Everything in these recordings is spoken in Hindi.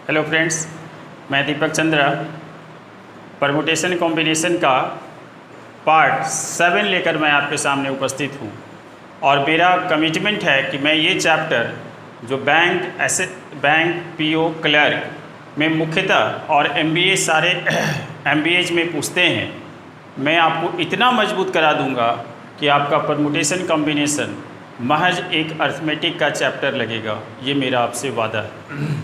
हेलो फ्रेंड्स, मैं दीपक चंद्रा परमुटेशन कॉम्बिनेशन का पार्ट 7 लेकर मैं आपके सामने उपस्थित हूँ। और मेरा कमिटमेंट है कि मैं ये चैप्टर जो बैंक पीओ क्लर्क में मुख्यतः और एमबीए सारे एमबीएज में पूछते हैं, मैं आपको इतना मजबूत करा दूंगा कि आपका परमुटेशन कॉम्बिनेशन महज एक अर्थमेटिक का चैप्टर लगेगा। ये मेरा आपसे वादा है।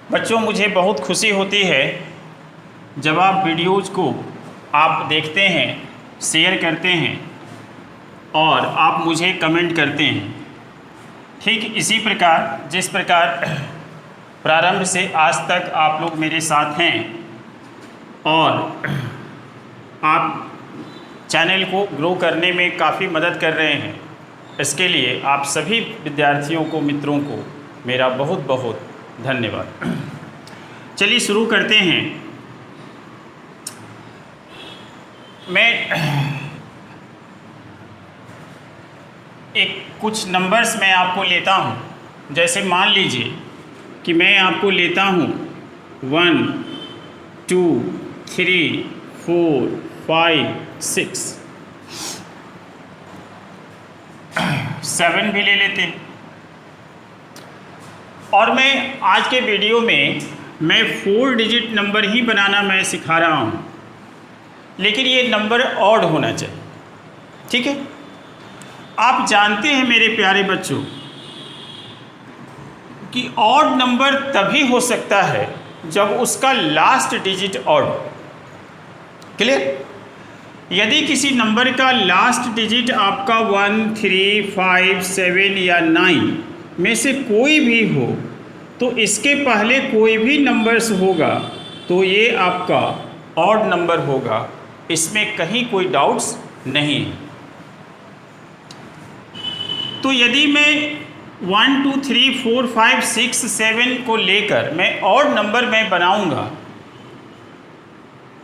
बच्चों, मुझे बहुत खुशी होती है जब आप वीडियोज़ को आप देखते हैं, शेयर करते हैं और आप मुझे कमेंट करते हैं। ठीक इसी प्रकार जिस प्रकार प्रारंभ से आज तक आप लोग मेरे साथ हैं और आप चैनल को ग्रो करने में काफ़ी मदद कर रहे हैं, इसके लिए आप सभी विद्यार्थियों को, मित्रों को मेरा बहुत बहुत धन्यवाद। चलिए शुरू करते हैं। मैं कुछ नंबर्स मैं आपको लेता हूं। जैसे मान लीजिए कि मैं आपको लेता हूं 1 2 3 4 5 6 7 भी ले लेते हैं। और मैं आज के वीडियो में मैं 4 डिजिट नंबर ही बनाना मैं सिखा रहा हूँ, लेकिन ये नंबर ऑड होना चाहिए। ठीक है, आप जानते हैं मेरे प्यारे बच्चों कि ऑड नंबर तभी हो सकता है जब उसका लास्ट डिजिट ऑड। क्लियर? यदि किसी नंबर का लास्ट डिजिट आपका 1 3 5 7 या 9 में से कोई भी हो, तो इसके पहले कोई भी नंबर्स होगा तो ये आपका ऑड नंबर होगा। इसमें कहीं कोई डाउट्स नहीं है। तो यदि मैं 1 2 3 4 5 6 7 को लेकर मैं ऑड नंबर में बनाऊंगा,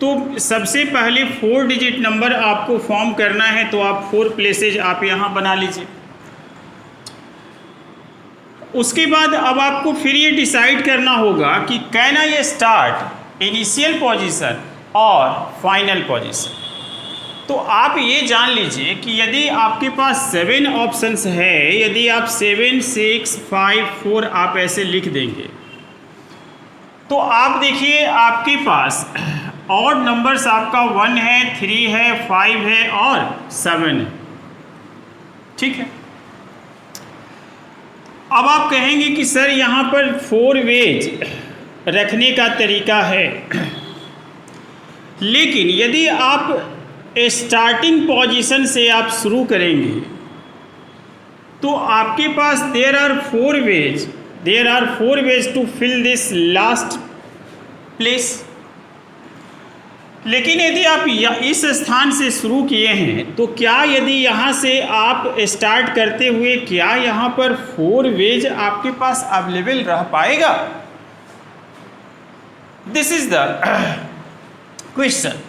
तो सबसे पहले 4 डिजिट नंबर आपको फॉर्म करना है, तो आप 4 प्लेसेज आप यहाँ बना लीजिए। उसके बाद अब आपको फिर ये डिसाइड करना होगा कि can I start initial position और फाइनल पोजीशन। तो आप ये जान लीजिए कि यदि आपके पास 7 ऑप्शंस है, यदि आप 7 6 5 4 आप ऐसे लिख देंगे, तो आप देखिए आपके पास ऑड नंबर्स आपका 1 है, 3 है, 5 है और 7 है। ठीक है, अब आप कहेंगे कि सर यहाँ पर 4 वेज रखने का तरीका है, लेकिन यदि आप स्टार्टिंग पोजीशन से आप शुरू करेंगे तो आपके पास there are 4 ways to fill this last place. लेकिन यदि आप इस स्थान से शुरू किए हैं, तो क्या यदि यहाँ से आप स्टार्ट करते हुए क्या यहाँ पर 4 वेज आपके पास अवेलेबल रह पाएगा? This is the question.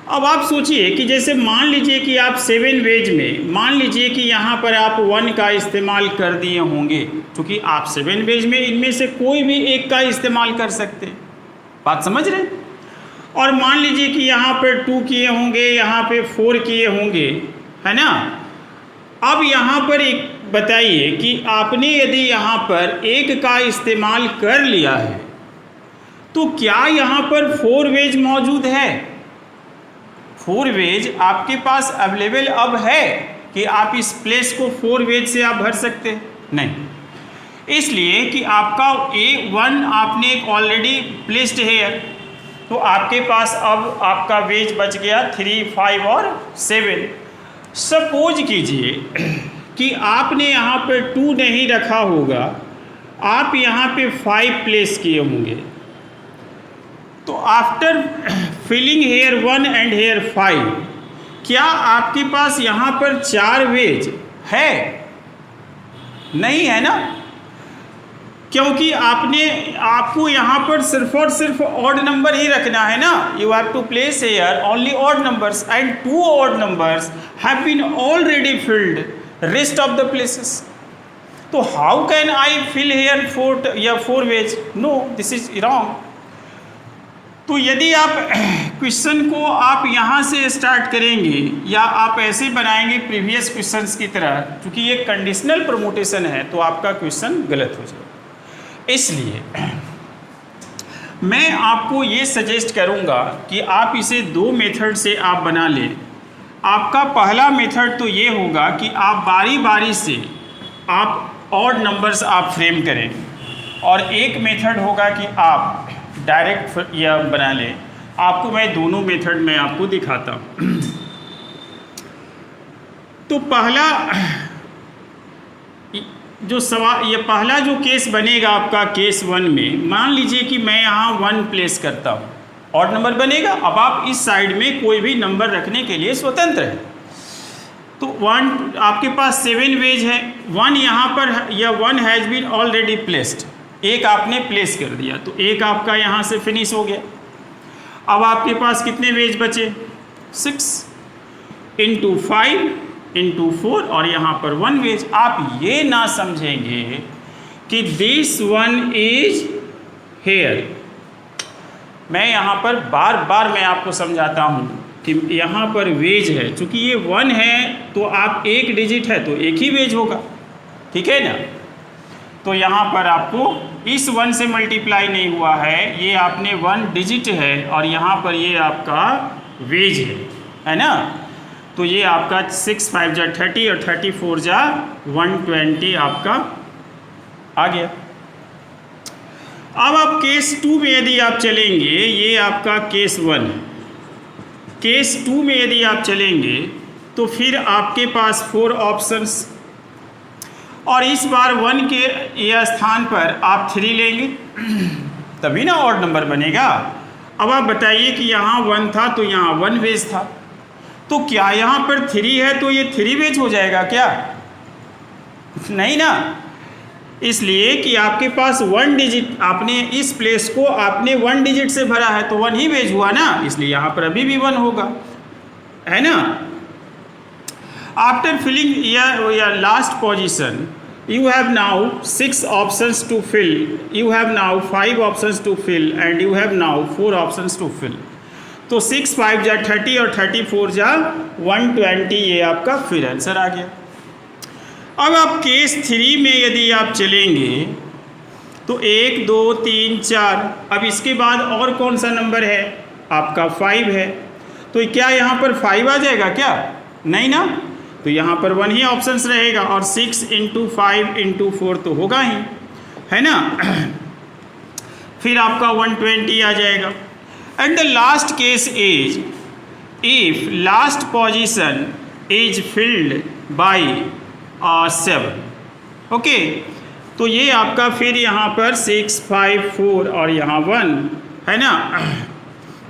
अब आप सोचिए कि जैसे मान लीजिए कि आप 7 वेज में मान लीजिए कि यहाँ पर आप 1 का इस्तेमाल कर दिए होंगे, क्योंकि आप 7 वेज में इनमें से कोई भी एक का इस्तेमाल कर सकते हैं। बात समझ रहे हैं? और मान लीजिए कि यहाँ पर 2 किए होंगे, यहाँ पे 4 किए होंगे, है ना। अब यहाँ पर एक बताइए कि आपने यदि यहाँ पर 1 का इस्तेमाल कर लिया है, तो क्या यहाँ पर 4 वेज मौजूद है? 4 वेज आपके पास अवेलेबल अब है कि आप इस प्लेस को 4 वेज से आप भर सकते हैं? नहीं, इसलिए कि आपका A1 आपने ऑलरेडी प्लेस्ड है, तो आपके पास अब आपका वेज बच गया 3 5 और 7। सपोज कीजिए कि आपने यहाँ पर 2 नहीं रखा होगा, आप यहाँ पे 5 प्लेस किए होंगे, तो after filling here 1 and here 5, क्या आपके पास यहाँ पर 4 वेज है? नहीं है ना, क्योंकि आपको यहाँ पर सिर्फ और सिर्फ ऑड नंबर ही रखना है ना। You have to place here only odd numbers and 2 odd numbers have been already filled rest of the places. तो how can I fill here 4 ways? No, this is wrong. तो यदि आप क्वेश्चन को आप यहाँ से स्टार्ट करेंगे या आप ऐसे बनाएंगे प्रीवियस क्वेश्चंस की तरह, क्योंकि ये कंडीशनल परमुटेशन है, तो आपका क्वेश्चन गलत हो जाएगा। इसलिए मैं आपको ये सजेस्ट करूँगा कि आप इसे 2 मेथड से आप बना लें। आपका पहला मेथड तो ये होगा कि आप बारी बारी से आप ऑड नंबर्स आप फ्रेम करें, और एक मेथड होगा कि आप डायरेक्ट या बना लें। आपको मैं दोनों मेथड में आपको दिखाता हूँ। तो पहला जो सवाल, ये पहला जो केस बनेगा आपका केस 1 में, मान लीजिए कि मैं यहाँ 1 प्लेस करता हूँ, ऑड नंबर बनेगा। अब आप इस साइड में कोई भी नंबर रखने के लिए स्वतंत्र है। तो 1 आपके पास 7 वेज है, 1 यहाँ पर या 1 हैज़ बीन ऑलरेडी प्लेस्ड, एक आपने प्लेस कर दिया, तो एक आपका यहाँ से फिनिश हो गया। अब आपके पास कितने वेज बचे? 6 × 5 × 4 और यहाँ पर 1 वेज। आप ये ना समझेंगे कि दिस 1 इज हेयर। मैं यहाँ पर बार बार मैं आपको समझाता हूँ कि यहाँ पर वेज है, चूँकि ये 1 है तो आप एक डिजिट है तो एक ही वेज होगा, ठीक है ना। तो यहाँ पर आपको इस 1 से मल्टीप्लाई नहीं हुआ है, ये आपने 1 डिजिट है और यहाँ पर ये आपका वेज है ना। तो ये आपका 6 5 जा 30 और 34 जा 120 आपका आ गया। अब आप केस 2 में यदि आप चलेंगे, ये आपका केस 1, केस 2 में यदि आप चलेंगे तो फिर आपके पास 4 ऑप्शंस, और इस बार 1 के यह स्थान पर आप 3 लेंगे, तभी ना ऑड नंबर बनेगा। अब आप बताइए कि यहाँ 1 था तो यहाँ 1 वेज था, तो क्या यहाँ पर 3 है तो ये 3 वेज हो जाएगा क्या? नहीं ना। इसलिए कि आपके पास 1 डिजिट, आपने इस प्लेस को आपने 1 डिजिट से भरा है तो 1 ही वेज हुआ ना, इसलिए यहाँ पर अभी भी 1 होगा, है ना। After filling your last position, you have now 6 options to fill. You have now 5 options to fill, and you have now 4 options to fill. तो 6 5 जा 30 और 34 जा 120, ये आपका फिर आंसर आ गया। अब आप केस 3 में यदि आप चलेंगे तो 1 2 3 4, अब इसके बाद और कौन सा नंबर है? आपका 5 है, तो क्या यहाँ पर 5 आ जाएगा क्या? नहीं ना, तो यहाँ पर 1 ही ऑप्शंस रहेगा, और 6 × 5 × 4 तो होगा ही, है ना। फिर आपका 120 आ जाएगा। And the last case is if last position is filled by 7। Okay, तो ये आपका फिर यहाँ पर 6 5 4 और यहाँ 1 है ना,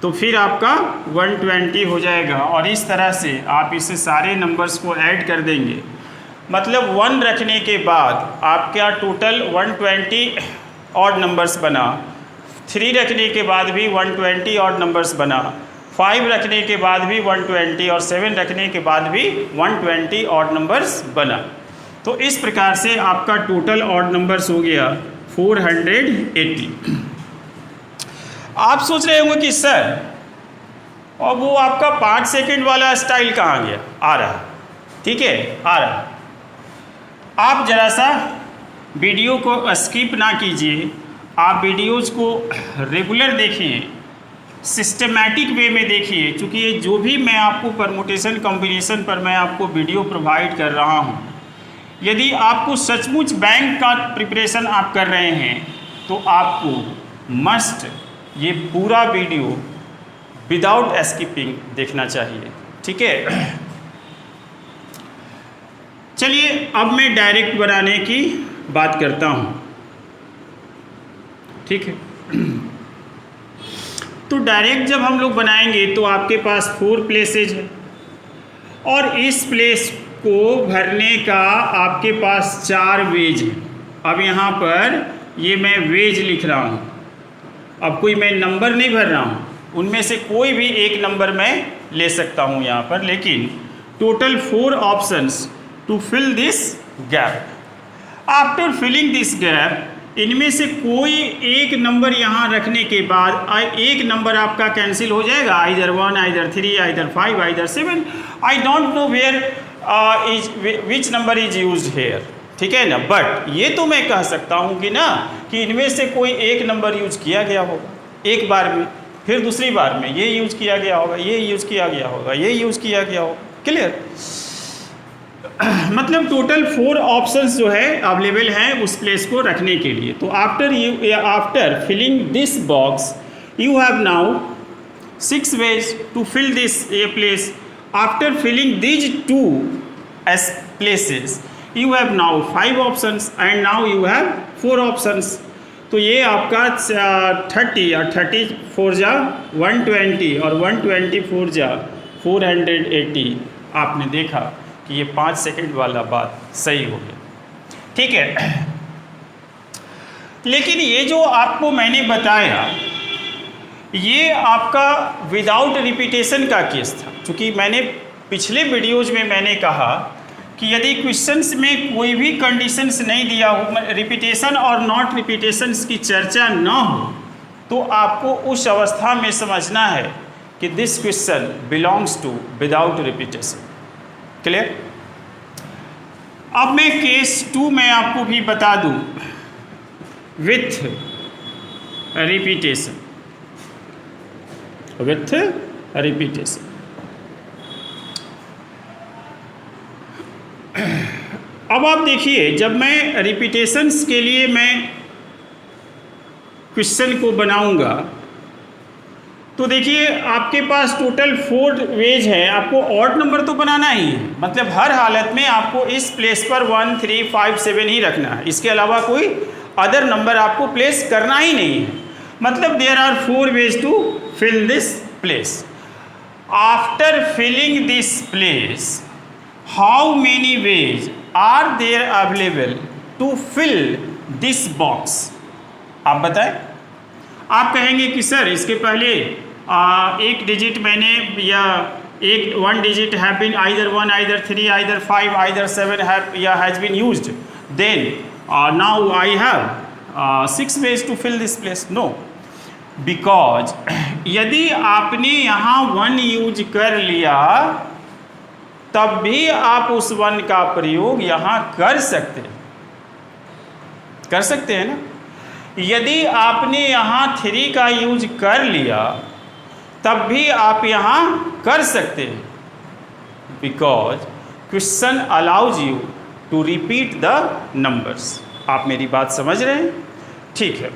तो फिर आपका 120 हो जाएगा। और इस तरह से आप इसे सारे नंबर्स को ऐड कर देंगे, मतलब 1 रखने के बाद आपका टोटल 120 ऑड नंबर्स बना, 3 रखने के बाद भी 120 ऑड नंबर्स बना, 5 रखने के बाद भी 120 और 7 रखने के बाद भी 120 ऑड नंबर्स बना। तो इस प्रकार से आपका टोटल ऑड नंबर्स हो गया 480। आप सोच रहे होंगे कि सर और वो आपका 5 सेकंड वाला स्टाइल कहाँ गया? आ रहा, ठीक है, आ रहा। आप ज़रा सा वीडियो को स्किप ना कीजिए, आप वीडियोज़ को रेगुलर देखिए, सिस्टमैटिक वे में देखिए, क्योंकि ये जो भी मैं आपको परमुटेशन कॉम्बिनेशन पर मैं आपको वीडियो प्रोवाइड कर रहा हूँ, यदि आपको सचमुच बैंक का प्रिपरेशन आप कर रहे हैं तो आपको मस्ट ये पूरा वीडियो विदाउट स्किपिंग देखना चाहिए, ठीक है। चलिए अब मैं डायरेक्ट बनाने की बात करता हूँ, ठीक है। तो डायरेक्ट जब हम लोग बनाएंगे तो आपके पास 4 प्लेसेज है, और इस प्लेस को भरने का आपके पास 4 वेज है। अब यहाँ पर ये मैं वेज लिख रहा हूँ, अब कोई मैं नंबर नहीं भर रहा हूँ, उनमें से कोई भी एक नंबर मैं ले सकता हूँ यहाँ पर, लेकिन total 4 options to fill this gap. After filling this gap, इनमें से कोई एक नंबर यहाँ रखने के बाद एक नंबर आपका कैंसिल हो जाएगा, either 1, either 3, either 5, either 7। I don't know where which number is used here, ठीक है ना। बट ये तो मैं कह सकता हूँ कि ना कि इनमें से कोई एक नंबर यूज किया गया होगा एक बार में, फिर दूसरी बार में ये यूज किया गया होगा, ये यूज किया गया होगा, ये यूज किया गया होगा। क्लियर? मतलब टोटल 4 ऑप्शंस जो है अवेलेबल हैं उस प्लेस को रखने के लिए। तो after filling this box you have now 6 ways to fill this place. After filling these 2 places you have now 5 options and now you have 4 options। तो ये आपका 30 और 34 जा 120 और 124 जा 480। आपने देखा कि ये 5 सेकंड वाला बात सही हो गया, ठीक है। लेकिन ये जो आपको मैंने बताया ये आपका विदाउट रिपीटेशन का केस था, क्योंकि मैंने पिछले वीडियोज में मैंने कहा कि यदि क्वेश्चंस में कोई भी कंडीशंस नहीं दिया हो, रिपीटेशन और नॉट रिपीटेशंस की चर्चा न हो, तो आपको उस अवस्था में समझना है कि this question belongs to without repetition. Clear? अब मैं केस 2 में आपको भी बता दूं विथ रिपीटेशन, विथ रिपीटेशन। अब आप देखिए, जब मैं रिपीटेशंस के लिए मैं क्वेश्चन को बनाऊंगा तो देखिए आपके पास टोटल 4 वेज है, आपको ऑड नंबर तो बनाना ही है। मतलब हर हालत में आपको इस प्लेस पर 1, 3, 5, 7 ही रखना है, इसके अलावा कोई अदर नंबर आपको प्लेस करना ही नहीं है। मतलब there are 4 ways to fill this place. After filling this place how many ways are there available to fill this box? आप बताएं। आप कहेंगे कि सर इसके पहले एक डिजिट मैंने या 1 digit have been either 1, either 3, either 5, either 7 has been used, then now I have 6 ways to fill this place. No, because यदि आपने यहाँ 1 यूज कर लिया तब भी आप उस 1 का प्रयोग यहाँ कर सकते हैं ना। यदि आपने यहाँ 3 का यूज कर लिया तब भी आप यहाँ कर सकते हैं, because question allows you to repeat the numbers. आप मेरी बात समझ रहे हैं? ठीक है।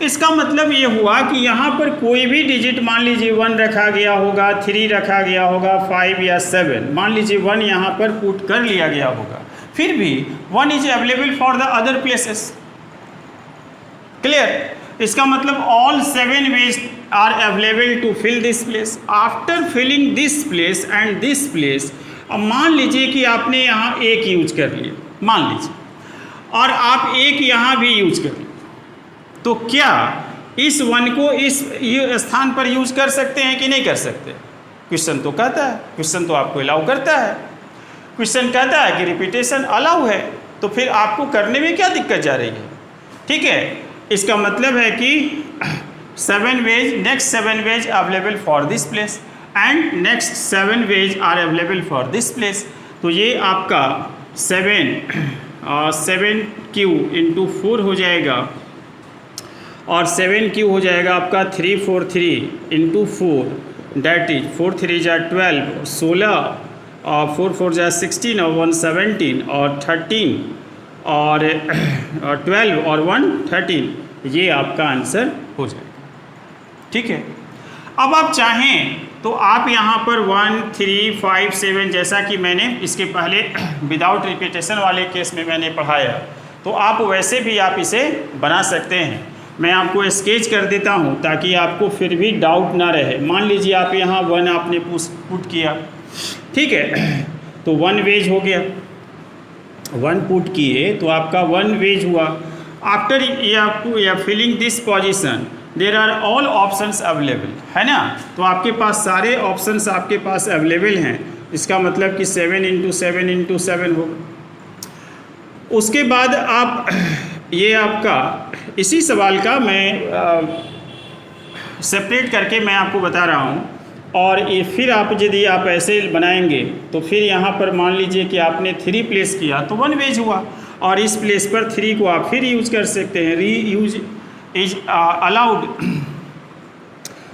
इसका मतलब ये हुआ कि यहाँ पर कोई भी डिजिट, मान लीजिए 1 रखा गया होगा, 3 रखा गया होगा, 5 या 7, मान लीजिए 1 यहाँ पर पुट कर लिया गया होगा, फिर भी 1 is available for the other places. Clear? इसका मतलब all 7 ways are available to fill this place. After filling this place and this place, अब मान लीजिए कि आपने यहाँ 1 यूज कर लिया, मान लीजिए, और आप 1 यहाँ भी यूज कर लिए, तो क्या इस 1 को इस स्थान पर यूज कर सकते हैं कि नहीं कर सकते? क्वेश्चन तो कहता है, क्वेश्चन तो आपको अलाउ करता है, क्वेश्चन कहता है कि रिपीटेशन अलाउ है, तो फिर आपको करने में क्या दिक्कत जा रही है? ठीक है। इसका मतलब है कि 7 ways, next 7 ways available for this place and next 7 ways are available for this place. तो ये आपका 7Q इंटू 4 हो जाएगा, और 7Q हो जाएगा आपका 343 इंटू 4, डैट इज 4 3 जा 12, 16 और 4 4 जा 16 और 1 17 और 13 और 12 और 1 13, ये आपका आंसर हो जाएगा। ठीक है। अब आप चाहें तो आप यहाँ पर 1 3 5 7 जैसा कि मैंने इसके पहले विदाउट रिपीटेशन वाले केस में मैंने पढ़ाया, तो आप वैसे भी आप इसे बना सकते हैं। मैं आपको स्केच कर देता हूँ ताकि आपको फिर भी डाउट ना रहे। मान लीजिए आप यहाँ 1 आपने पुट किया, ठीक है, तो 1 वेज हो गया, 1 पुट किए तो आपका 1 वेज हुआ। आफ्टर या filling this position there are all options available, है ना। तो आपके पास सारे ऑप्शंस आपके पास अवेलेबल हैं। इसका मतलब कि 7 × 7 × 7 होगा। उसके बाद आप ये आपका इसी सवाल का मैं सेपरेट करके मैं आपको बता रहा हूँ। और ये फिर आप यदि आप ऐसे बनाएंगे तो फिर यहाँ पर मान लीजिए कि आपने 3 प्लेस किया तो 1 वेज हुआ, और इस प्लेस पर 3 को आप फिर यूज कर सकते हैं, री यूज इज अलाउड।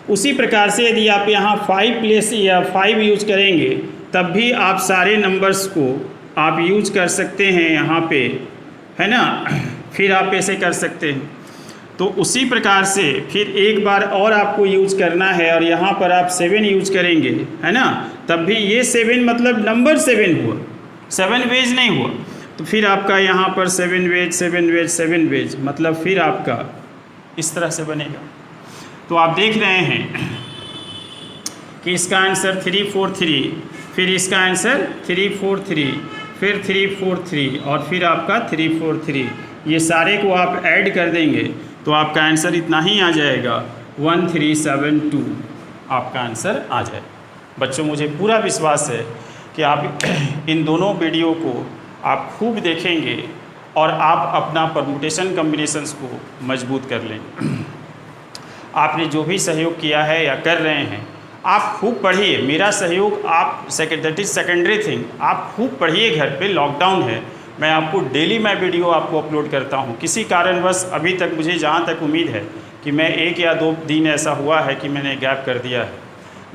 उसी प्रकार से यदि आप यहाँ 5 प्लेस या 5 यूज करेंगे तब भी आप सारे नंबर्स को आप यूज कर सकते हैं यहाँ पे, है ना। फिर आप ऐसे कर सकते हैं। तो उसी प्रकार से फिर एक बार और आपको यूज करना है, और यहाँ पर आप 7 यूज करेंगे, है ना। तब भी ये 7 मतलब नंबर 7 हुआ, 7 वेज नहीं हुआ। तो फिर आपका यहाँ पर 7 वेज 7 वेज 7 वेज मतलब फिर आपका इस तरह से बनेगा। तो आप देख रहे हैं कि इसका आंसर 3 4 3, फिर इसका आंसर 3 4 3, फिर 3 4 3 और फिर आपका 3 4 3। ये सारे को आप ऐड कर देंगे तो आपका आंसर इतना ही आ जाएगा, 1372 आपका आंसर आ जाए। बच्चों, मुझे पूरा विश्वास है कि आप इन दोनों वीडियो को आप खूब देखेंगे और आप अपना परमुटेशन कम्बिनेशंस को मजबूत कर लेंगे। आपने जो भी सहयोग किया है या कर रहे हैं, आप खूब पढ़िए। मेरा सहयोग आप दैट इज़ सेकेंडरी थिंग। आप खूब पढ़िए घर पे, लॉकडाउन है। मैं आपको डेली मैं वीडियो आपको अपलोड करता हूँ। किसी कारणवश अभी तक मुझे जहाँ तक उम्मीद है कि मैं 1 या 2 दिन ऐसा हुआ है कि मैंने गैप कर दिया है,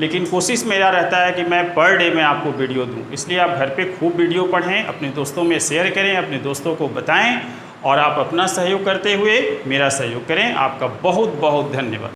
लेकिन कोशिश मेरा रहता है कि मैं पर डे में आपको वीडियो दूँ। इसलिए आप घर पे खूब वीडियो पढ़ें, अपने दोस्तों में शेयर करें, अपने दोस्तों को बताएं, और आप अपना सहयोग करते हुए मेरा सहयोग करें। आपका बहुत बहुत धन्यवाद।